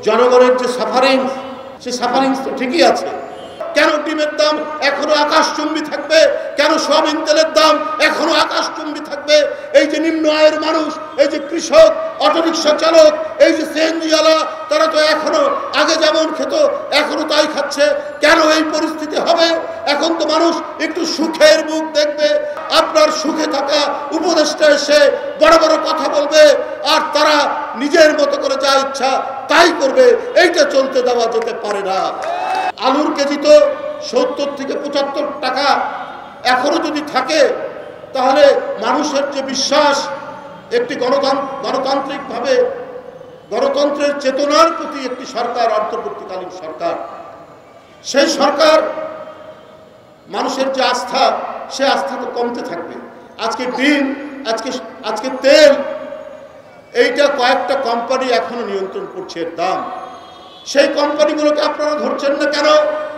জনগণের যে সাফারিং, সে সাফারিং তো ঠিকই আছে। কেন ডিমের দাম এখনো আকাশচুম্বী থাকবে? কেন সয়াবিন তেলের দাম এখনো আকাশচুম্বী থাকবে? এই যে নিম্ন আয়ের মানুষ, এই যে কৃষক, অটোরিকশা চালক, এই যে সিএনজিওয়ালা, তারা তো এখনো আগে যেমন খেত এখনো তাই খাচ্ছে। কেন এই পরিস্থিতি হবে? এখন তো মানুষ একটু সুখের মুখ দেখবে। আপনার সুখে থাকা উপদেষ্টা এসে বড় বড় কথা বলবে আর তারা নিজের মতো করে যা ইচ্ছা তাই করবে। এইটা চলতে দেওয়া যেতে পারে না। আলুর কেজি তো 70 থেকে 75 টাকা এখনো যদি থাকে, তাহলে মানুষের যে বিশ্বাস, একটি গণতান্ত্রিকভাবে গণতন্ত্রের চেতনার প্রতি একটি সরকার, অন্তর্বর্তীকালীন সরকার, সেই সরকার মানুষের যে আস্থা, সে আস্থা তো কমতে থাকবে। আজকে ডিম, আজকে তেল, এইটা কয়েকটা কোম্পানি এখনো নিয়ন্ত্রণ করছে এর দাম। সেই কোম্পানিগুলোকে আপনারা ধরছেন না কেন?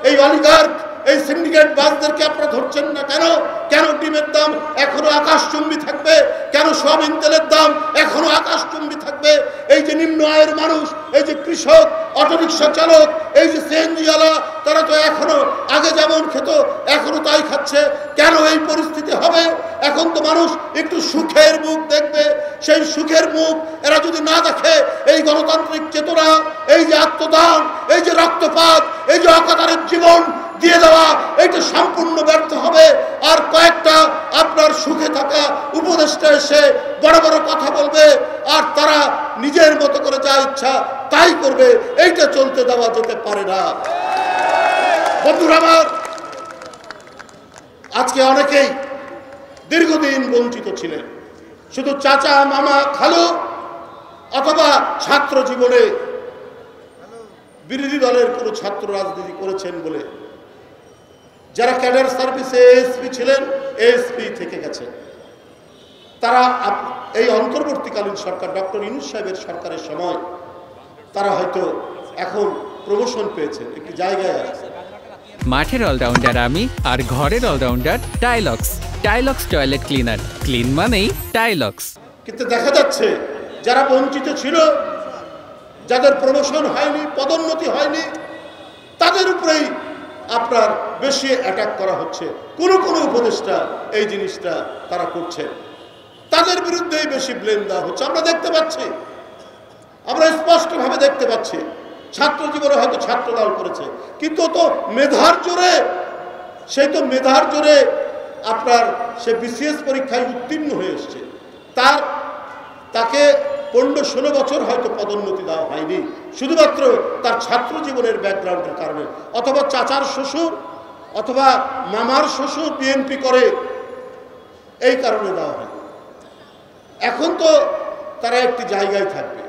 এই অলিগার্ক, এই সিন্ডিকেট বাসদেরকে আপনারা ধরছেন না কেন? কেন ডিমের দাম এখনো আকাশচুম্বী থাকবে? কেন সয়াবিন তেলের দাম এখনো আকাশচুম্বী থাকবে? এই যে নিম্ন আয়ের মানুষ, এই যে কৃষক, অটোরিকশা চালক, এই যে সিএনজিওয়ালা, তারা তো এখনো আগে যেমন খেত এখনো তাই খাচ্ছে। কেন এই পরিস্থিতি হবে? এখন তো মানুষ একটু সুখের মুখ দেখবে। সেই সুখের মুখ এরা যদি না দেখে, এই গণতান্ত্রিক চেতনা, এই যে আত্মদান, এই যে রক্তপাত, এই যে অকাতরের জীবন দিয়ে দেওয়া, এইটা সম্পূর্ণ ব্যর্থ হবে। আর কয়েকটা আপনার সুখে থাকা উপদেষ্টা এসে বড় বড় কথা বলবে আর তারা নিজের মতো করে যা ইচ্ছা তাই করবে। এইটা চলতে দেওয়া যেতে পারে না। বন্ধুরা আমার, আজকে অনেকেই দীর্ঘদিন বঞ্চিত ছিলেন। শুধু চাচা, মামা, খালু অথবা ছাত্র জীবনে বিরোধী দলের কোনো ছাত্র রাজনীতি করেছেন বলে যারা ক্যাডার সার্ভিসে এএসপি ছিলেন, এএসপি থেকে গেছে, তারা এই অন্তর্বর্তীকালীন সরকার, ডক্টর ইউনূস সাহেবের সরকারের সময় তারা হয়তো এখন প্রমোশন পেয়েছেন, একটি জায়গায় আছে। মাঠের অলরাউন্ডার আমি, আর ঘরের allrounder Tylox. Tylox toilet cleaner, clean মানেই টাইলক্স। কিন্তু দেখা যাচ্ছে যারা বঞ্চিত ছিল, যাদের প্রমোশন হয়নি, পদোন্নতি হয়নি, তাদের উপরেই আপনার বেশি অ্যাটাক করা হচ্ছে। কোনো উপদেষ্টা এই জিনিসটা তারা করছে, তাদের বিরুদ্ধেই বেশি ব্লেম দেওয়া হচ্ছে। আমরা দেখতে পাচ্ছি, আমরা স্পষ্টভাবে দেখতে পাচ্ছি। ছাত্র জীবনে হয়তো ছাত্র দল করেছে, কিন্তু তো মেধার জোরে, সেই তো মেধার জোরে আপনার সে বিসিএস পরীক্ষায় উত্তীর্ণ হয়ে এসছে। তাকে 15-16 বছর হয়তো পদোন্নতি দেওয়া হয়নি, শুধুমাত্র তার ছাত্র জীবনের ব্যাকগ্রাউন্ডের কারণে, অথবা চাচার শ্বশুর অথবা মামার শ্বশুর বিএনপি করে, এই কারণে দেওয়া হয়। এখন তো তারা একটি জায়গায় থাকবে।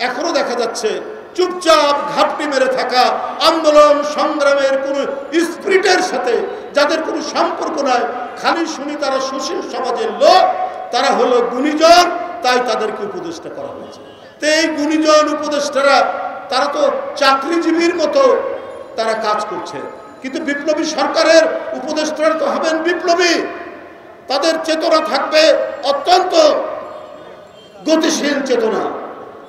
এখনো দেখা যাচ্ছে চুপচাপ ঘাপটি মেরে থাকা, আন্দোলন সংগ্রামের কোনো স্পিরিটের সাথে যাদের কোনো সম্পর্ক নাই, খালি শুনি তারা সুশীল সমাজের লোক, তারা হলো গুণীজন, তাই তাদেরকে উপদেষ্টা করা হয়েছে। তো এই গুণীজন উপদেষ্টারা তারা তো চাকরিজীবীর মতো তারা কাজ করছে, কিন্তু বিপ্লবী সরকারের উপদেষ্টারা তো হবেন বিপ্লবী। তাদের চেতনা থাকবে অত্যন্ত গতিশীল চেতনা।